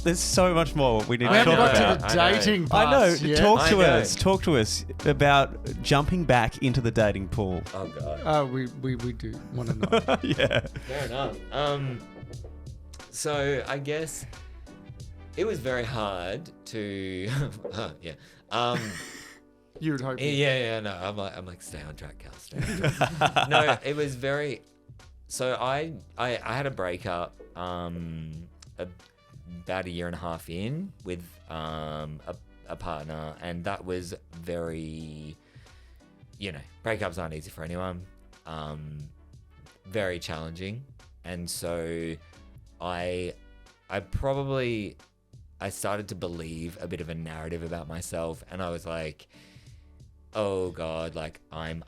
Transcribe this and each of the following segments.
There's so much more we need We to haven't talk got about. to the dating I know. part yet. Talk to us about jumping back into the dating pool. Oh God. We do want to know. Yeah. Fair enough. So I guess it was very hard to. Yeah. You would hope. Yeah. No, I'm like, stay on track, Cal. Stay on track. No, it was very. So I had a breakup about a year and a half in with a partner, and that was very, breakups aren't easy for anyone, very challenging. And so I started to believe a bit of a narrative about myself, and I was like, oh God, like I'm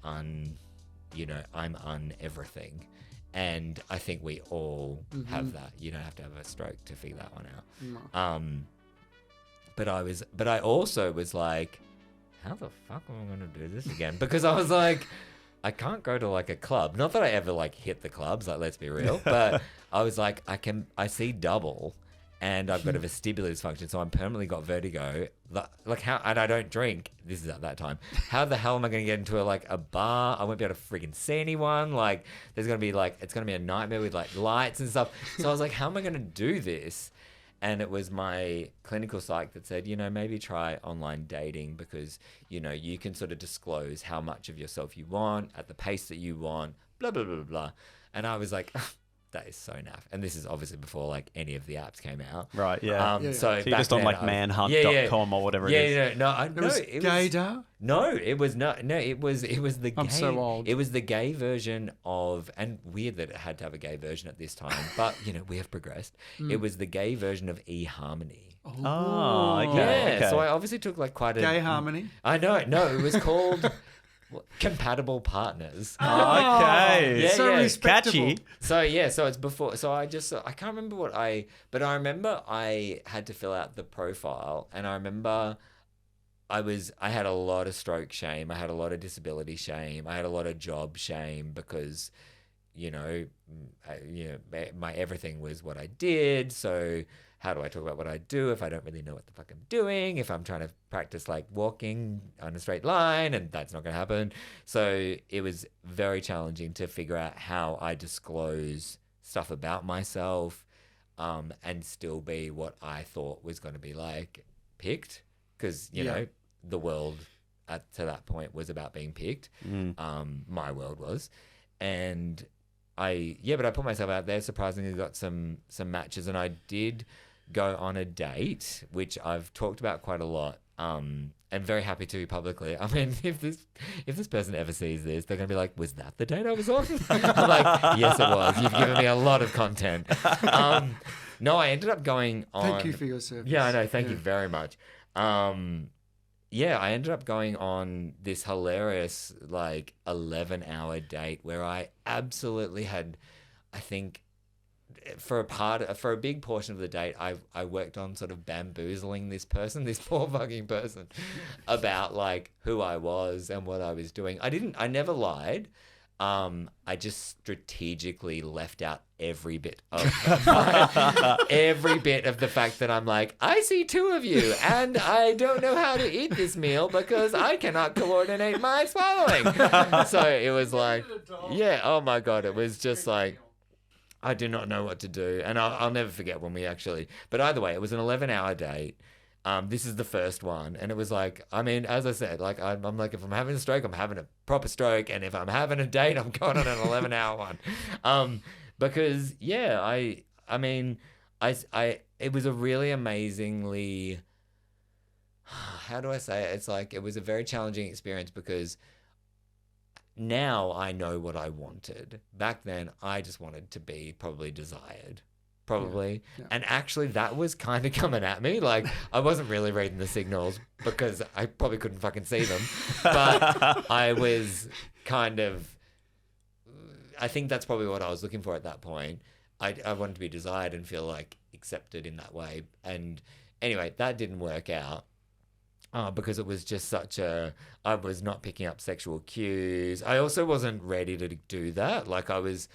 everything. And I think we all have that. You don't have to have a stroke to figure that one out. No. But I also was like, how the fuck am I going to do this again? Because I was like, I can't go to like a club. Not that I ever like hit the clubs, like, let's be real. But I was like, I see double, and I've got a vestibular dysfunction, so I'm permanently got vertigo. Like how, and I don't drink. This is at that time. How the hell am I going to get into a bar? I won't be able to freaking see anyone. Like there's going to be it's going to be a nightmare with like lights and stuff. So I was like, how am I going to do this? And it was my clinical psych that said, maybe try online dating, because, you can sort of disclose how much of yourself you want at the pace that you want, blah, blah, blah, blah, blah. And I was like, that is so naff. And this is obviously before like any of the apps came out. Right, yeah. So you're just on like manhunt.com or whatever it is. Yeah, no, It was gaydar? No, it was not. No, it was the gay. I'm so old. It was the gay version of, and weird that it had to have a gay version at this time, but we have progressed. It was the gay version of eHarmony. Oh, okay. Yeah, okay. so I obviously took like quite a Gay harmony? I know. No, it was called Compatible Partners. Okay. Yeah, so yeah. respectable. Catchy. So it's before. So I can't remember but I remember I had to fill out the profile, and I remember I had a lot of stroke shame. I had a lot of disability shame. I had a lot of job shame because, my everything was what I did. So how do I talk about what I do if I don't really know what the fuck I'm doing? If I'm trying to practice like walking on a straight line, and that's not going to happen. So it was very challenging to figure out how I disclose stuff about myself, and still be what I thought was going to be like picked. Because, the world to that point was about being picked. My world was. And but I put myself out there, surprisingly got some matches, and I did go on a date, which I've talked about quite a lot, and very happy to publicly. I mean, if this person ever sees this, they're going to be like, was that the date I was on? I'm like, yes, it was. You've given me a lot of content. No, I ended up going on... Thank you for your service. Yeah, I know. Thank you very much. I ended up going on this hilarious 11-hour date where I absolutely had, I think, for a big portion of the date, I worked on sort of bamboozling this poor fucking person, about who I was and what I was doing. I never lied. I just strategically left out every bit of the fact that I'm like, I see two of you and I don't know how to eat this meal because I cannot coordinate my swallowing. So it was like, yeah, oh my God, it was just like, I do not know what to do. And I'll never forget when we actually, but either way, it was an 11-hour date. This is the first one. And it was like, I mean, as I said, I'm like, if I'm having a stroke, I'm having a proper stroke. And if I'm having a date, I'm going on an 11-hour one. Because it was a really amazingly, how do I say it? It's like, it was a very challenging experience because now I know what I wanted. Back then, I just wanted to be probably desired. Probably. Yeah. And actually that was kind of coming at me. I wasn't really reading the signals because I probably couldn't fucking see them. But I was kind of, I think that's probably what I was looking for at that point. I wanted to be desired and feel accepted in that way. And anyway, that didn't work out. Because it was just I was not picking up sexual cues. I also wasn't ready to do that. I was,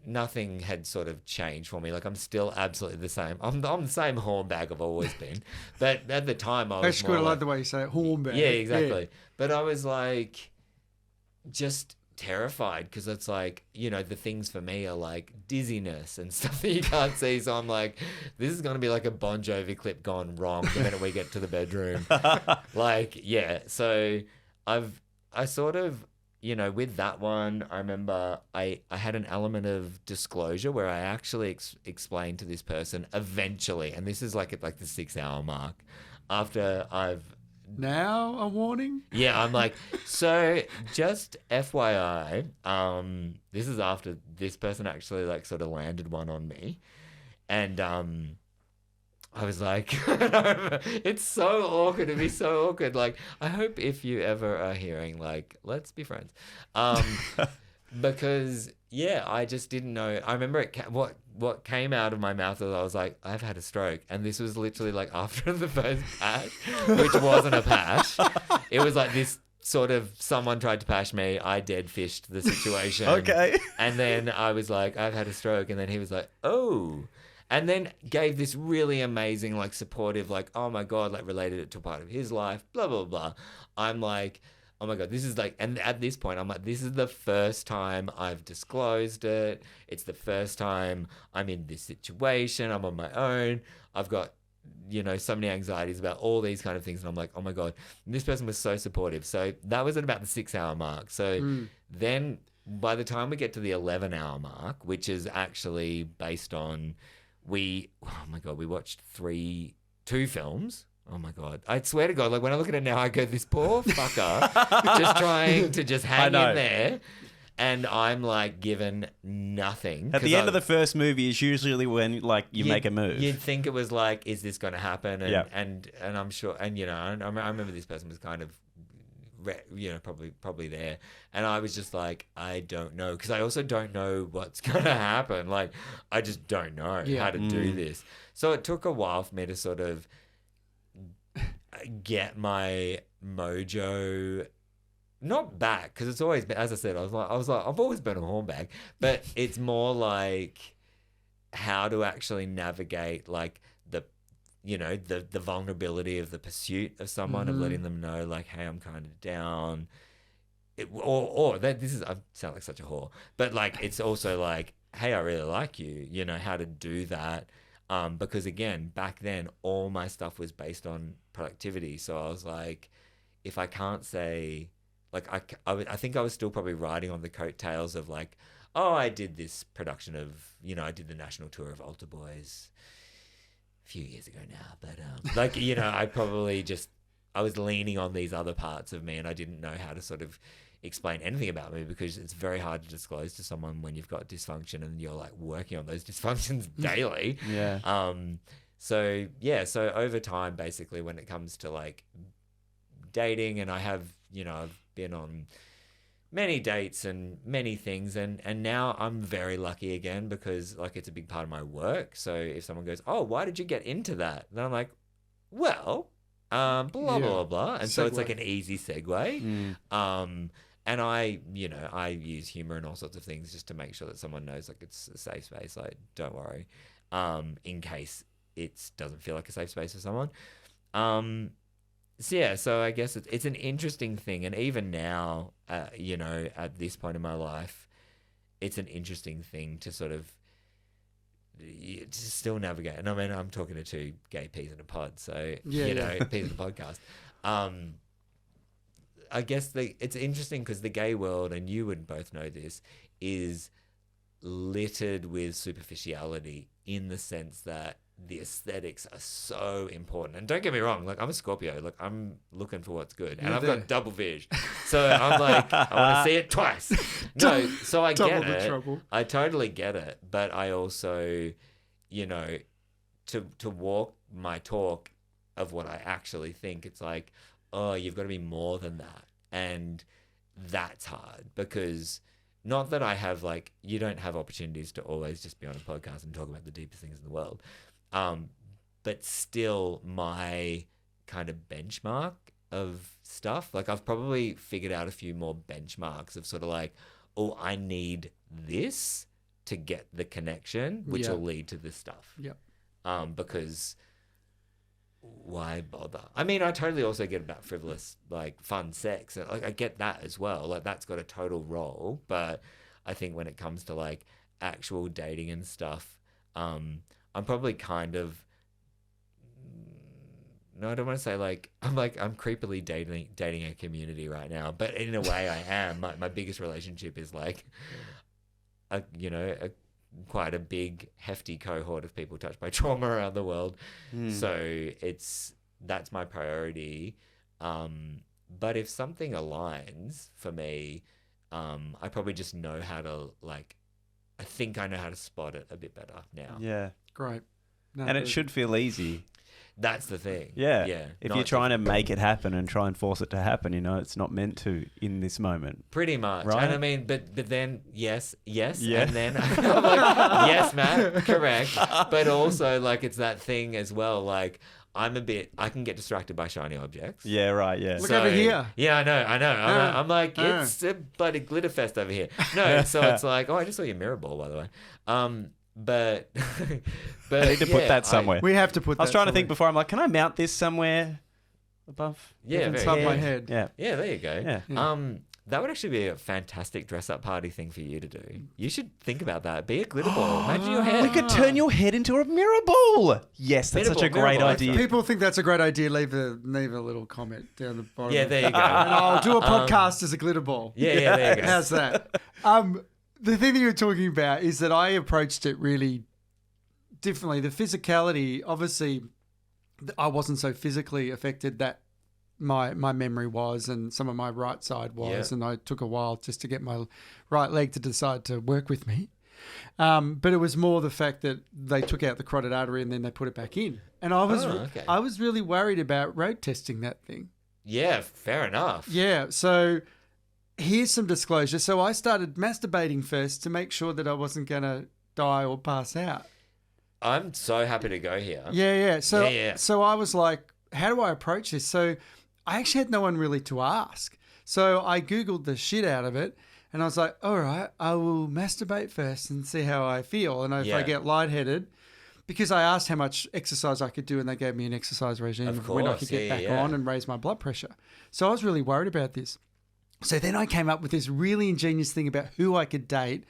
nothing had sort of changed for me. Like, I'm still absolutely the same. I'm the same hornbag I've always been. But at the time, I was That's more good. I like, like the way you say it. Hornbag. yeah, exactly. But I was like, just terrified because it's like, you know, the things for me are like dizziness and stuff that you can't see. So I'm like, this is going to be like a Bon Jovi clip gone wrong the minute we get to the bedroom. Like, yeah. So I sort of, you know, with that one, I remember I had an element of disclosure where I actually explained to this person eventually, and this is like at like the 6-hour mark after I've Now a warning? yeah, I'm like, so just FYI, this is after this person actually like sort of landed one on me. And I was like, it's so awkward. It'd be so awkward. Like, I hope if you ever are hearing, like, let's be friends. Because, yeah, I just didn't know. I remember what came out of my mouth was I was like, I've had a stroke. And this was literally like after the first pash, which wasn't a pash. It was like this sort of someone tried to pash me. I dead fished the situation. Okay. And then I was like, I've had a stroke. And then he was like, oh. And then gave this really amazing, like supportive, like, oh my God, like related it to a part of his life, blah, blah, blah. I'm like, oh my God, this is like, and at this point, I'm like, this is the first time I've disclosed it. It's the first time I'm in this situation. I'm on my own. I've got, you know, so many anxieties about all these kind of things. And I'm like, oh my God, and this person was so supportive. So that was at about the 6-hour mark. So then by the time we get to the 11-hour mark, which is actually based on, we watched 2 films. Oh my God. I swear to God, like when I look at it now, I go, this poor fucker just trying to just hang in there. And I'm like given nothing. At the end of the first movie is usually when like you make a move. You'd think it was like, is this going to happen? And, Yeah. and I'm sure, and you know, I remember this person was kind of, you know, probably there. And I was just like, I don't know. Because I also don't know what's going to happen. Like, I just don't know how to do this. So it took a while for me to sort of get my mojo not back, because it's always been, as I said, I was like I've always been a hornbag, but it's more like how to actually navigate like the, you know, the vulnerability of the pursuit of someone, of letting them know like, hey, I'm kind of down, or that this is, I sound like such a whore, but like it's also like, hey, I really like you, you know, how to do that. Because again, back then, all my stuff was based on productivity. So I was like, if I can't say, like, I think I was still probably riding on the coattails of like, oh, I did this production of, you know, I did the national tour of Altar Boys a few years ago now. But like, you know, I was leaning on these other parts of me, and I didn't know how to sort of explain anything about me, because it's very hard to disclose to someone when you've got dysfunction and you're like working on those dysfunctions daily. Yeah. So over time, basically, when it comes to like dating, and I have, you know, I've been on many dates and many things, and now I'm very lucky again, because like it's a big part of my work. So if someone goes, oh, why did you get into that? Then I'm like, well, blah, blah, blah. And so it's like an easy segue. And I use humor and all sorts of things just to make sure that someone knows like it's a safe space. Like, don't worry, in case it doesn't feel like a safe space for someone. So I guess it's an interesting thing. And even now, you know, at this point in my life, it's an interesting thing to sort of to still navigate. And I mean, I'm talking to 2 gay peas in a pod, so you know, peas in a podcast. I guess it's interesting because the gay world, and you would both know this, is littered with superficiality, in the sense that the aesthetics are so important. And don't get me wrong, like I'm a Scorpio, like I'm looking for what's good, and I've got double vision, so I'm like, I want to see it twice. No, so I get it. Trouble. I totally get it, but I also, you know, to walk my talk of what I actually think, it's like, oh, you've got to be more than that. And that's hard, because not that I have like, you don't have opportunities to always just be on a podcast and talk about the deepest things in the world. But still my kind of benchmark of stuff, like I've probably figured out a few more benchmarks of sort of like, oh, I need this to get the connection, which Yeah. will lead to this stuff. Yep. Because why bother? I mean, I totally also get about frivolous, like fun sex. Like I get that as well. Like that's got a total role. But I think when it comes to like actual dating and stuff, I'm probably kind of, no, I don't want to say I'm creepily dating a community right now, but in a way I am. My biggest relationship is like quite a big hefty cohort of people touched by trauma around the world. So that's my priority. But if something aligns for me, I probably just know how to I think I know how to spot it a bit better now. Yeah. Great. No, And it should feel easy. That's the thing. Yeah. Yeah. If you're trying to make it happen and try and force it to happen, it's not meant to in this moment. Pretty much. Right? And I mean, but then, yes. Yeah. And then I'm like, yes, Matt, correct. But also, it's that thing as well. I can get distracted by shiny objects. Yeah, right, yeah. Look over here. Yeah, I know. I'm like, it's a bloody glitter fest over here. No, so it's like, oh, I just saw your mirror ball, by the way. But I need to put that somewhere. We have to put that I was trying to think somewhere. before. I'm like, can I mount this somewhere above? Yeah, Inside very my good. head. Yeah. Yeah, there you go. Yeah. That would actually be a fantastic dress-up party thing for you to do. You should think about that. Be a glitter ball. Imagine your head. We could turn your head into a mirror ball. Yes, that's Mirror such a ball, mirror great ball. idea. People think that's a great idea. Leave a little comment down the bottom. Yeah, there you go. And I'll do a podcast as a glitter ball. Yeah, there you go. How's that? The thing that you're talking about is that I approached it really differently. The physicality, obviously, I wasn't so physically affected that my memory was, and some of my right side was, and I took a while just to get my right leg to decide to work with me. But it was more the fact that they took out the carotid artery and then they put it back in, and I was really worried about road testing that thing. Yeah, fair enough. Yeah, so here's some disclosure. So I started masturbating first to make sure that I wasn't going to die or pass out. I'm so happy to go here. Yeah. So, Yeah. so I was like, how do I approach this? So I actually had no one really to ask. So I Googled the shit out of it and I was like, all right, I will masturbate first and see how I feel. And if I get lightheaded, because I asked how much exercise I could do and they gave me an exercise regime of when I could get back on and raise my blood pressure. So I was really worried about this. So then I came up with this really ingenious thing about who I could date.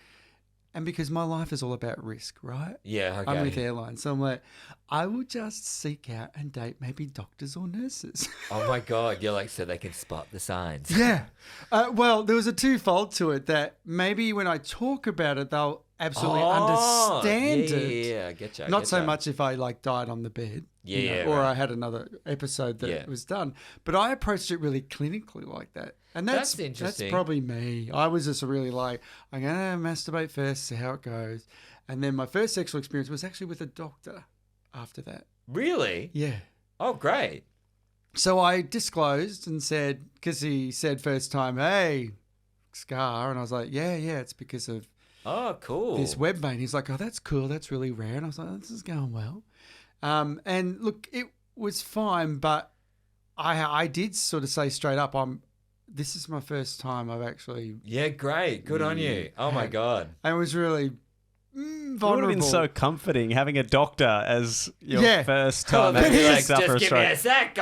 And because my life is all about risk, right? Yeah, okay. I'm with airlines. So I'm like, I will just seek out and date maybe doctors or nurses. Oh my God. You're like, so they can spot the signs. Yeah. Well, there was a twofold to it that maybe when I talk about it, they'll absolutely understand it. Yeah, I get you. Not so much if I died on the bed. Or I had another episode that was done. But I approached it really clinically like that. And that's interesting. That's probably me. I was just really I'm going to masturbate first, see how it goes. And then my first sexual experience was actually with a doctor after that. Really? Yeah. Oh, great. So I disclosed and said, because he said first time, hey, scar. And I was like, yeah, it's because of cool. this web vein. He's like, oh, that's cool. That's really rare. And I was like, this is going well. And look, it was fine, but I did sort of say straight up, this is my first time I've actually... Yeah, great. Good on you. Oh, my God. And it was really It vulnerable. would have been so comforting having a doctor as your first time. But having like, sex after just a give me stroke. a sec.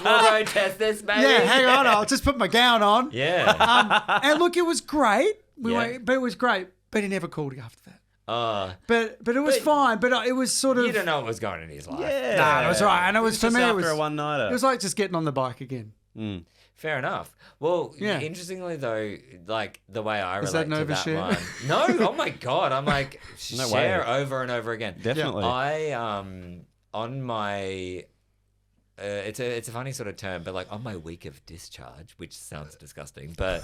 We'll road test this, baby. Yeah, hang on. I'll just put my gown on. Yeah. And look, it was great. Yeah. But it was great. But he never called after that. But it was fine. But it was sort of... You don't know what was going on in his life. Yeah. Nah, it was right. And it was for me. Just It after was a one-nighter. It was like just getting on the bike again. Fair enough. Well, Yeah. interestingly though, the way I relate Is that an to that overshare? one. No, oh my God. I'm like, No share way. over and over again. Definitely. I, on my... it's a funny sort of term, but on my week of discharge, which sounds disgusting, but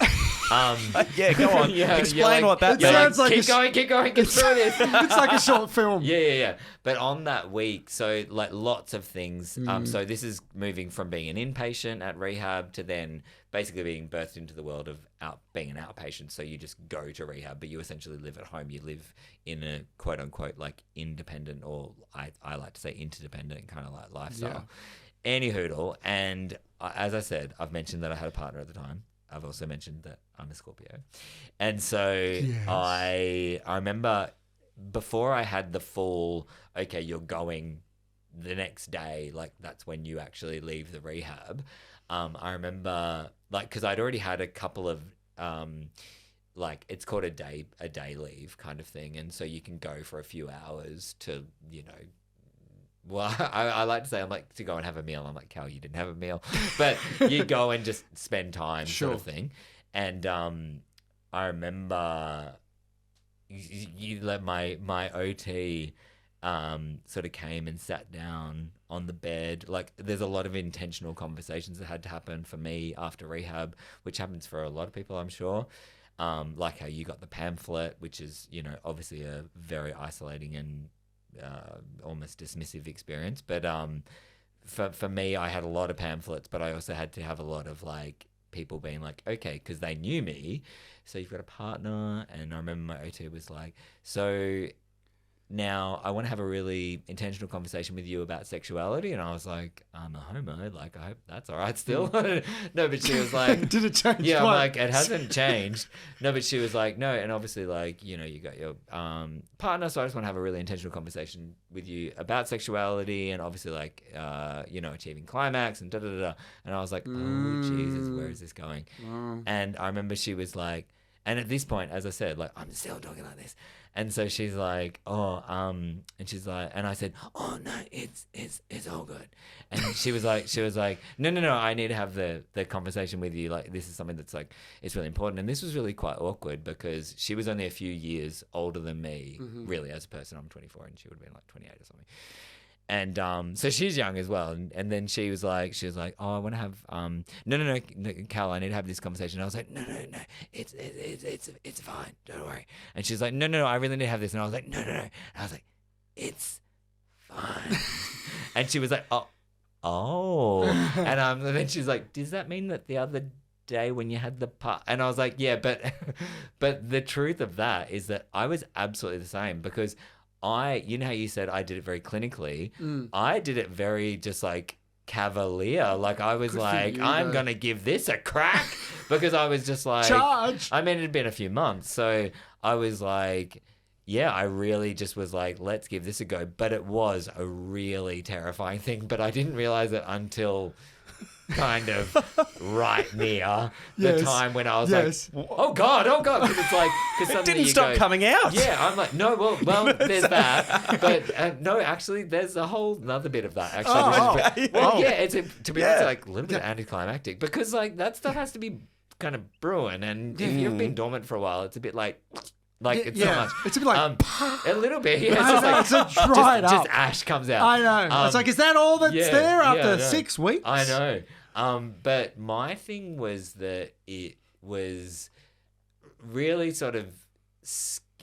Yeah, go on. Yeah, Explain what that It sounds like keep going, get through this. It's like a short film. Yeah. But on that week, so lots of things. So this is moving from being an inpatient at rehab to then basically being birthed into the world of being an outpatient. So you just go to rehab, but you essentially live at home. You live in a quote unquote independent, or I like to say interdependent kind of lifestyle. Yeah. Any hoodle. And as I said, I've mentioned that I had a partner at the time. I've also mentioned that I'm a Scorpio. And so Yes. I remember before I had the full, okay, you're going the next day, like that's when you actually leave the rehab. I remember like, cause I'd already had a couple of, like it's called a day leave kind of thing. And so you can go for a few hours to, you know, well, I like to say I'm like to go and have a meal. I'm like, Cal, you didn't have a meal, but you go and just spend time sort of thing. And I remember you let my OT sort of came and sat down on the bed. Like there's a lot of intentional conversations that had to happen for me after rehab, which happens for a lot of people, I'm sure. Like how you got the pamphlet, which is, you know, obviously a very isolating and almost dismissive experience. But for me, I had a lot of pamphlets, but I also had to have a lot of like people being like, okay, because they knew me. So you've got a partner. And I remember my OT was like, so now I want to have a really intentional conversation with you about sexuality. And I was like, I'm a homo. Like, I hope that's all right still. No, but she was like, did it change? Yeah, what? I'm like, it hasn't changed. No, but she was like, no. And obviously, like, you know, you got your partner. So I just want to have a really intentional conversation with you about sexuality and obviously, like, you know, achieving climax and da da da da. And I was like, oh, Jesus, where is this going? And I remember she was like, and at this point, as I said, like, I'm still talking like this. And so she's like, oh, and she's like, and I said, oh no, it's all good. And she was like, no, I need to have the conversation with you. Like, this is something that's like, it's really important. And this was really quite awkward because she was only a few years older than me, really, as a person. I'm 24 and she would have been like 28 or something. And so she's young as well. And then she was like, oh, I want to have, no, Cal, I need to have this conversation. And I was like, no, it's fine. Don't worry. And she's like, no, I really need to have this. And I was like, no. And I was like, it's fine. And she was like, oh. And then she's like, does that mean that the other day when you had the part? And I was like, yeah, but the truth of that is that I was absolutely the same because you know how you said I did it very clinically? I did it very just like cavalier. Like I was like, I'm going to give this a crack because I was just like, charge. I mean, it had been a few months. So I was like, yeah, I really just was like, let's give this a go. But it was a really terrifying thing. But I didn't realize it until kind of right near the time when I was like, oh God, because it's like, because it didn't stop coming out. Yeah, I'm like, no, well, there's that, but no, actually, there's a whole another bit of that actually. It's to be honest, like a little bit anticlimactic because like that stuff has to be kind of brewing, and if you've been dormant for a while, it's a bit like. It's not much. It's a bit like a little bit. Yeah, it's just like dried up. Just ash comes out. I know. It's like, is that all that's there after 6 weeks? I know. But my thing was that it was really sort of,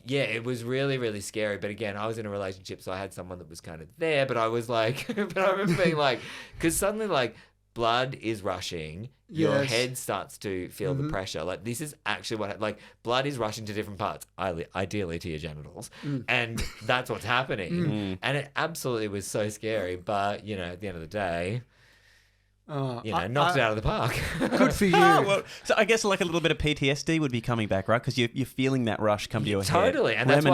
it was really, really scary. But again, I was in a relationship, so I had someone that was kind of there. But I was like, but I remember being like, because suddenly like blood is rushing. Your head starts to feel the pressure. Like this is actually what, like blood is rushing to different parts, ideally to your genitals. And that's what's happening. And it absolutely was so scary. But, you know, at the end of the day, knocked it out of the park. Good for you. Well, so I guess like a little bit of PTSD would be coming back, right? Because you're feeling that rush come to your head. Totally. And that's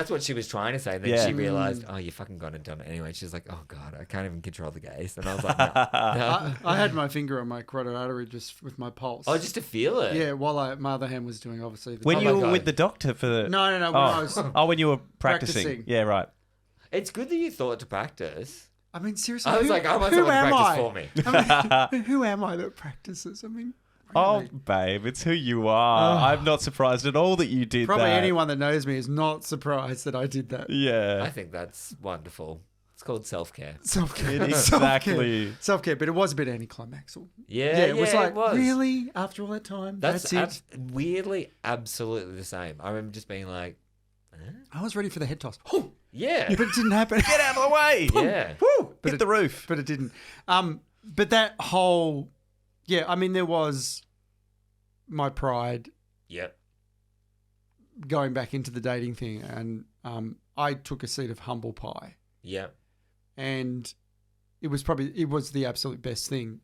what she was trying to say. Then she realized, oh, you fucking gone and done it anyway. She's like, oh God, I can't even control the gaze. And I was like, no. I had my finger on my carotid artery just with my pulse. Oh, just to feel it? Yeah, while my other hand was doing obviously. When you were with the doctor for the... No. When I was when you were practicing. Yeah, right. It's good that you thought to practice. I mean, seriously. I was like, I want someone to practice for me. I mean, who am I that practices? I mean, really. Oh, babe, it's who you are. I'm not surprised at all that you did Probably that. anyone that knows me is not surprised that I did that. Yeah. I think that's wonderful. It's called self-care. Self-care. Exactly. Self-care, but it was a bit anticlimactic. Yeah, it was like, really? After all that time? That's it? Weirdly, absolutely the same. I remember just being like, I was ready for the head toss. Oh, yeah. But it didn't happen. Get out of the way. Yeah. Woo, hit the roof. But it didn't. But that whole, I mean, there was my pride. Yep. Going back into the dating thing, and I took a seat of humble pie. Yep. And it was the absolute best thing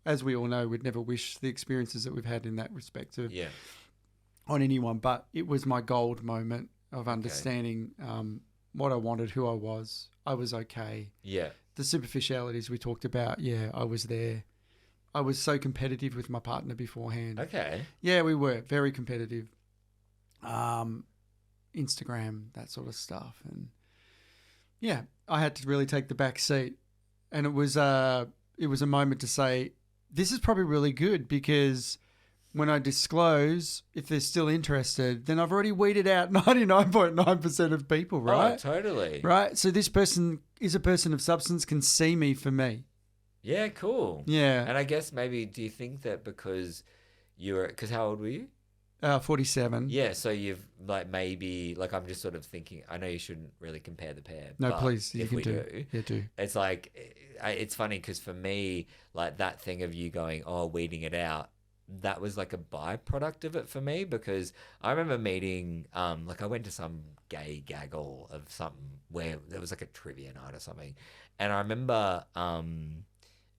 as we all know, we'd never wish the experiences that we've had in that respect Yeah. on anyone. But it was my gold moment of understanding what I wanted, who I was. I was okay. Yeah. The superficialities we talked about, I was there. I was so competitive with my partner beforehand. Okay. Yeah, we were very competitive. Instagram, that sort of stuff. And yeah, I had to really take the back seat. And it was a moment to say, this is probably really good, because when I disclose, if they're still interested, then I've already weeded out 99.9% of people, right? Oh, totally. Right? So this person is a person of substance, can see me for me. Yeah, cool. Yeah. And I guess maybe, do you think that because because how old were you? 47. Yeah, so you've maybe I'm just sort of thinking, I know you shouldn't really compare the pair. No, but please, you if can we do. Yeah, do. It's it's funny because for me, that thing of you going, weeding it out, that was like a byproduct of it for me, because I remember meeting, I went to some gay gaggle of something where there was like a trivia night or something. And I remember, I'll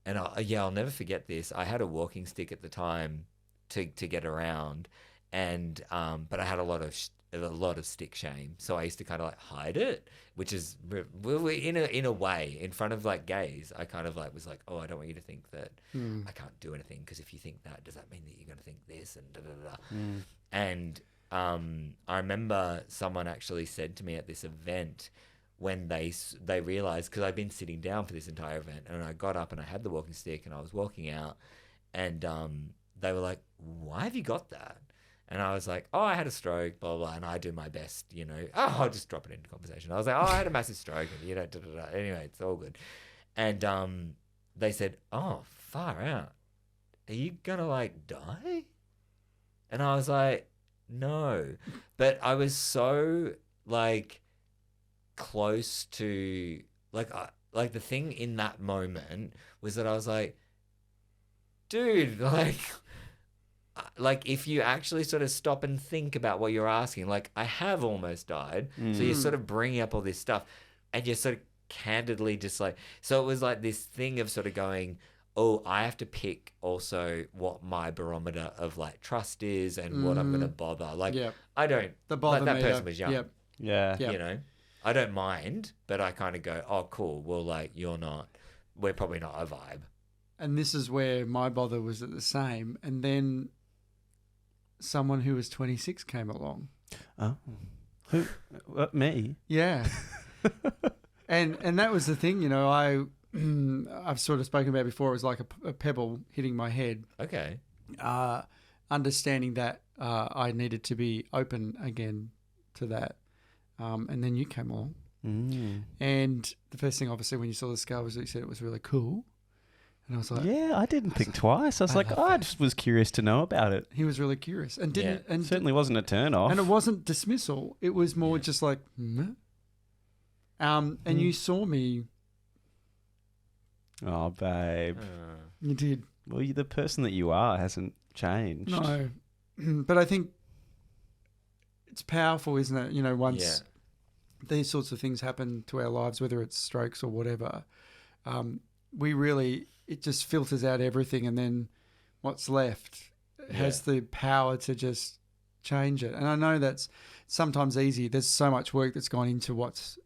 never forget this. I had a walking stick at the time to get around. And but I had a lot of stick shame, so I used to kind of hide it, which is in a way in front of gays. I kind of was like, I don't want you to think that I can't do anything, because if you think that, does that mean that you're going to think this and da da da? And I remember someone actually said to me at this event, when they realized, because I'd been sitting down for this entire event, and I got up and I had the walking stick and I was walking out, and they were like, "Why have you got that?" And I was like, I had a stroke, blah, blah, and I do my best, I'll just drop it into conversation. I was like, I had a massive stroke, and da, da, da. Anyway, it's all good. And they said, far out. Are you going to, die? And I was like, no. But I was so, close to, the thing in that moment was that I was like, dude, if you actually sort of stop and think about what you're asking, I have almost died. So you're sort of bringing up all this stuff, and you're sort of candidly just so it was this thing of sort of going, I have to pick also what my barometer of trust is and what I'm going to bother. I don't, the bother that meter. person was young. Yep. Yeah. I don't mind, but I kind of go, oh, cool. Well, we're probably not a vibe. And this is where my bother was at the same. And then someone who was 26 came along. Oh, who? Me? Yeah. and that was the thing, I've sort of spoken about before. It was like a pebble hitting my head. Okay. Understanding that I needed to be open again to that. And then you came along. And the first thing, obviously, when you saw the scar was that you said it was really cool. And I was like, yeah, I didn't think twice. I was I just was curious to know about it. He was really curious, and didn't, and certainly wasn't a turn off. And it wasn't dismissal. It was more just and you saw me. Oh, babe, you did. Well, the person that you are hasn't changed. No, but I think it's powerful, isn't it? Once these sorts of things happen to our lives, whether it's strokes or whatever, it just filters out everything, and then what's left has the power to just change it. And I know that's sometimes easy. There's so much work that's gone into what's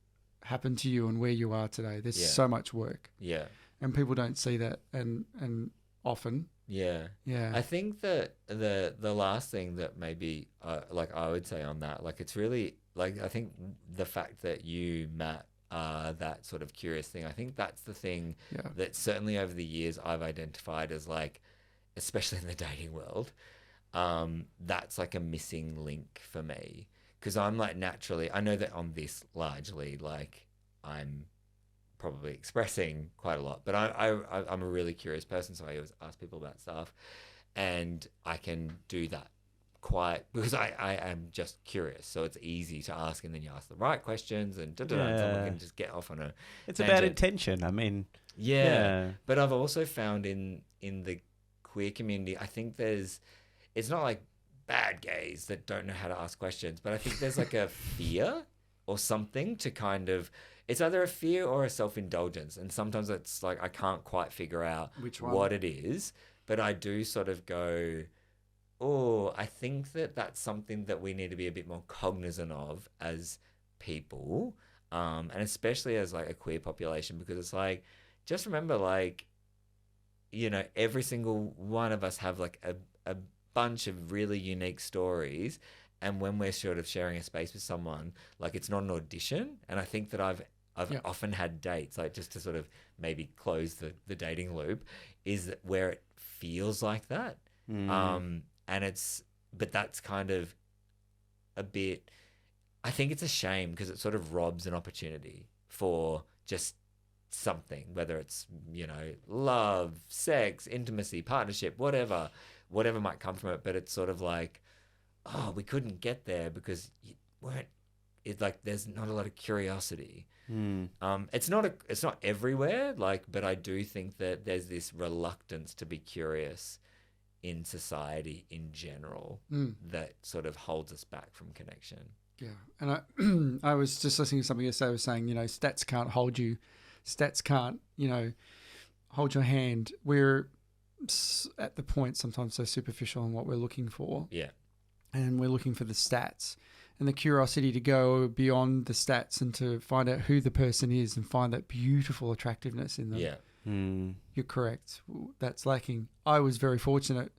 happened to you and where you are today. There's so much work. Yeah. And people don't see that and often. Yeah. Yeah. I think that the last thing that maybe I would say on that, it's really I think the fact that you, Matt, that sort of curious thing, I think that's the thing that certainly over the years I've identified as especially in the dating world, that's a missing link for me, because I'm naturally, I know that on this largely I'm probably expressing quite a lot, but I'm a really curious person, so I always ask people about stuff, and I can do that because I am just curious, so it's easy to ask, and then you ask the right questions, and someone can just get off on a It's tangent. about intention. I mean, but I've also found in the queer community, I think it's not bad gays that don't know how to ask questions, but I think there's a fear or something to kind of, it's either a fear or a self-indulgence, and sometimes it's I can't quite figure out which one? What it is. but I do sort of go, oh, I think that that's something that we need to be a bit more cognizant of as people, and especially as like a queer population, because it's like, just remember, like, you know, every single one of us have like a bunch of really unique stories. And when we're sort of sharing a space with someone, like, it's not an audition. And I think that I've often had dates, like, just to sort of maybe close the dating loop, is that where it feels like that. But that's kind of a bit, I think it's a shame, because it sort of robs an opportunity for just something, whether it's, you know, love, sex, intimacy, partnership, whatever might come from it. But it's sort of like, oh, we couldn't get there because you weren't. It's like there's not a lot of curiosity. It's not everywhere, like, but I do think that there's this reluctance to be curious in society in general that sort of holds us back from connection. Yeah, and I was just listening to something yesterday was saying, you know, stats can't hold you. Stats can't, you know, hold your hand. We're at the point sometimes so superficial in what we're looking for. Yeah. And we're looking for the stats and the curiosity to go beyond the stats and to find out who the person is and find that beautiful attractiveness in them. Yeah. You're correct. That's lacking. I was very fortunate.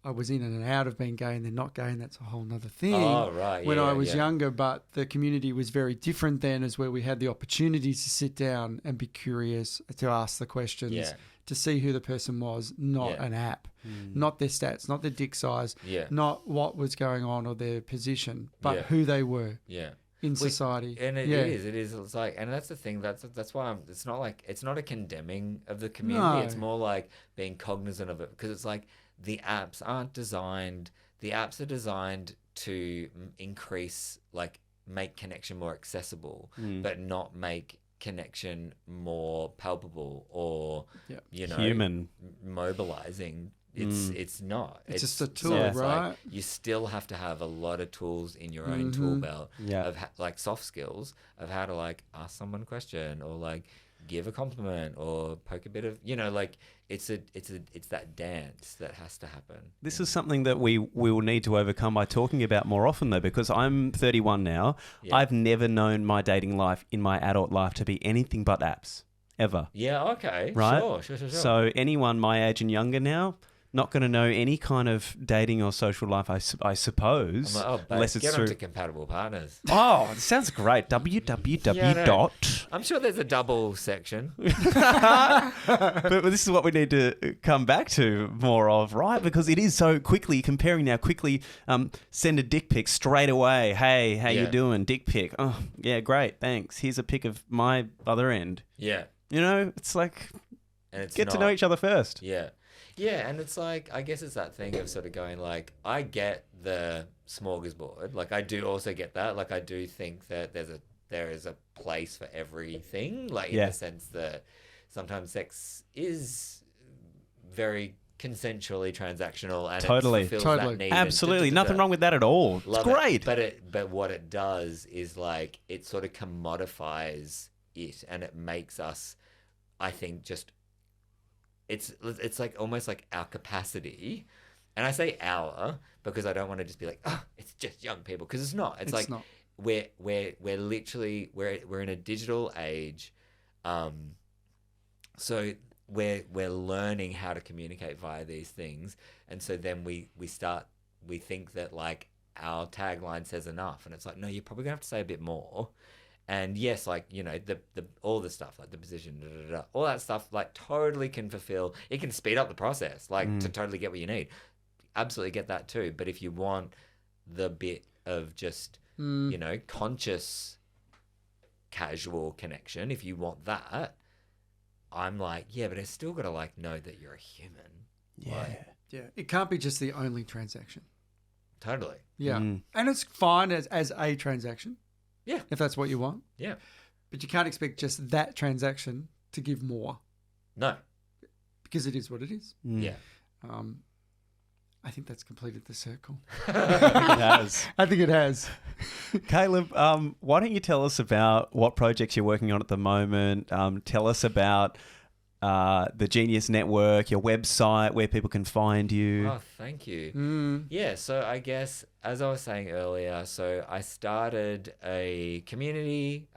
I was in and out of being gay and then not gay, and that's a whole nother thing. Oh, right. When I was younger, but the community was very different then, as where we had the opportunity to sit down and be curious, to ask the questions, to see who the person was, not an app, not their stats, not their dick size, not what was going on or their position, but who they were in society. And it is. It's like, and that's the thing. That's why it's not a condemning of the community. No. It's more like being cognizant of it, because it's like, the apps are designed to increase, like, make connection more accessible, but not make connection more palpable or, you know, human, mobilizing. It's not. It's just a tool, right? Like, you still have to have a lot of tools in your own tool belt of like soft skills of how to, like, ask someone a question or, like, give a compliment or poke a bit of, you know, like, it's that dance that has to happen. This is something that we will need to overcome by talking about more often, though, because I'm 31 now. Yeah. I've never known my dating life in my adult life to be anything but apps, ever. Yeah, okay. Right? Sure. So anyone my age and younger now, not going to know any kind of dating or social life, I suppose. I'm like, unless it's get through... onto compatible partners. Oh, it sounds great. www. I'm sure there's a double section. But this is what we need to come back to more of, right? Because it is so quickly, comparing now, quickly send a dick pic straight away. Hey, how you doing? Dick pic. Oh, yeah, great, thanks. Here's a pic of my other end. Yeah. You know, it's like, and it's get to know each other first. Yeah. Yeah, and it's like, I guess it's that thing of sort of going, like, I get the smorgasbord. Like, I do also get that. Like, I do think that there is a place for everything. Like, in the sense that sometimes sex is very consensually transactional and it fulfills that need. Absolutely. Nothing wrong with that at all. It's great. But what it does is, like, it sort of commodifies it, and it makes us, I think, just... It's like almost like our capacity, and I say our because I don't want to just be like, oh, it's just young people, because it's not. It's like not. We're literally we're in a digital age, so we're learning how to communicate via these things, and so then we think that, like, our tagline says enough, and it's like, no, you're probably gonna have to say a bit more. And yes, like, you know, the all the stuff, like the position, all that stuff, like, totally can fulfill. It can speed up the process, like, to totally get what you need. Absolutely get that too. But if you want the bit of just, you know, conscious, casual connection, if you want that, I'm like, yeah, but it's still got to, like, know that you're a human. Yeah. Like, yeah. It can't be just the only transaction. Totally. Yeah. And it's fine as a transaction. Yeah. If that's what you want. Yeah. But you can't expect just that transaction to give more. No. Because it is what it is. Yeah. I think that's completed the circle. It has. I think it has. Caleb, why don't you tell us about what projects you're working on at the moment? Tell us about the Genius Network, your website, where people can find you. Oh, thank you. Yeah, so I guess, as I was saying earlier, so I started a community,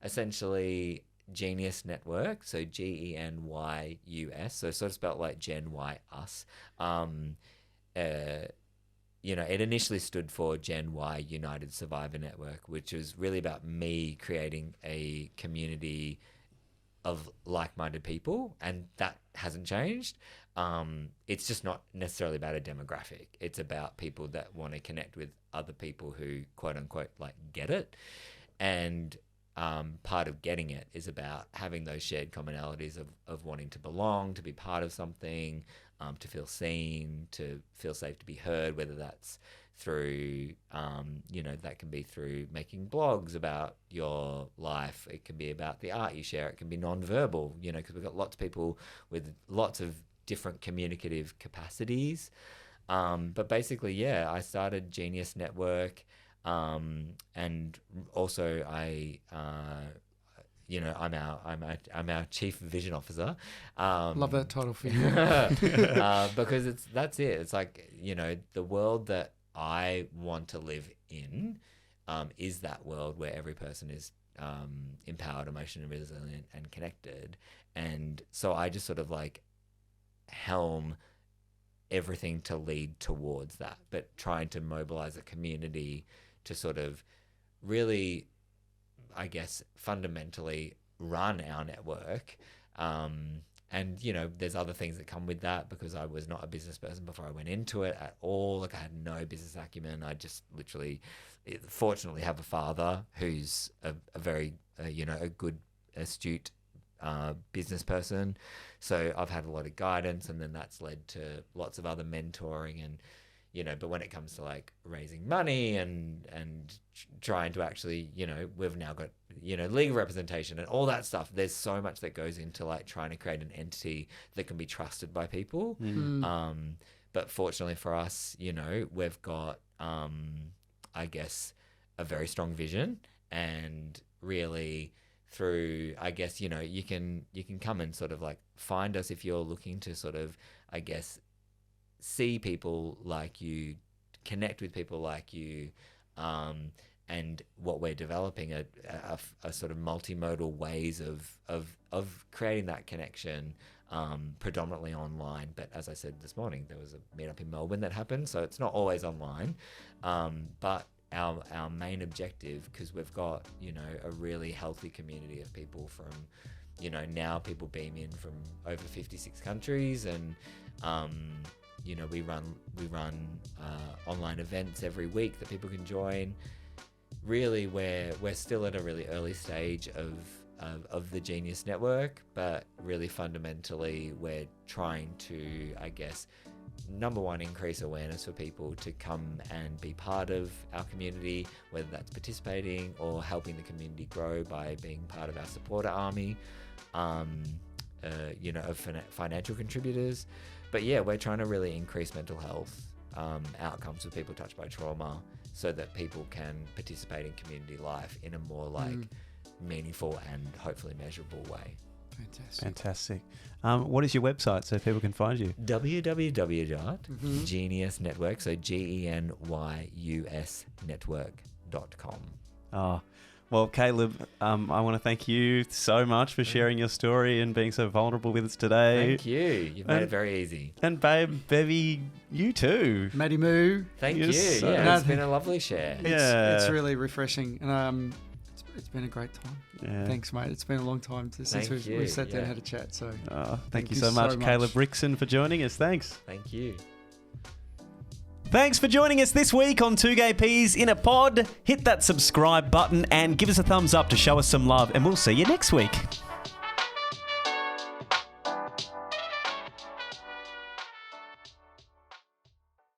essentially Genius Network, so GENYUS, so sort of spelled like Gen Y Us. It initially stood for Gen Y United Survivor Network, which was really about me creating a community of like-minded people, and that hasn't changed. It's just not necessarily about a demographic. It's about people that want to connect with other people who, quote unquote, like get it. And part of getting it is about having those shared commonalities of wanting to belong, to be part of something, to feel seen, to feel safe, to be heard, whether that's through, that can be through making blogs about your life. It can be about the art you share. It can be non-verbal, because we've got lots of people with lots of different communicative capacities. But basically, yeah, I started Genius Network, and also I'm our chief vision officer. Love that title for you. Because that's it. It's like, the world that I want to live in is that world where every person is empowered, emotionally resilient, and connected. And so I just sort of like helm everything to lead towards that, but trying to mobilize a community to sort of really, I guess, fundamentally run our network. And, there's other things that come with that, because I was not a business person before I went into it at all. Like, I had no business acumen. I just literally, fortunately, have a father who's a very, a good, astute business person. So I've had a lot of guidance, and then that's led to lots of other mentoring and, but when it comes to like raising money and trying to actually, we've now got, legal representation and all that stuff. There's so much that goes into like trying to create an entity that can be trusted by people. But fortunately for us, we've got, I guess, a very strong vision, and really through, I guess, you can come and sort of like find us if you're looking to sort of, I guess, see people like you, connect with people like you, and what we're developing are sort of multimodal ways of creating that connection, predominantly online. But as I said this morning, there was a meetup in Melbourne that happened, so it's not always online. But our main objective, because we've got a really healthy community of people from now people beam in from over 56 countries, and we run online events every week that people can join. Really, we're still at a really early stage of the Genius Network, but really fundamentally we're trying to, I guess, number one, increase awareness for people to come and be part of our community, whether that's participating or helping the community grow by being part of our supporter army, of financial contributors. But yeah, we're trying to really increase mental health outcomes for people touched by trauma, so that people can participate in community life in a more like meaningful and hopefully measurable way. Fantastic. What is your website so people can find you? www.geniusnetwork, so GENYUSnetwork.com. Oh, well, Caleb, I want to thank you so much for sharing your story and being so vulnerable with us today. Thank you. You've made it very easy. And babe, Bevy, you too. Matty Moo. Thank you. It's been a lovely share. It's really refreshing. And it's been a great time. Yeah. Thanks, mate. It's been a long time since we've sat down and had a chat. So thank you so much, Caleb Rixon, for joining us. Thanks. Thank you. Thanks for joining us this week on Two Gay Peas in a Pod. Hit that subscribe button and give us a thumbs up to show us some love, and we'll see you next week.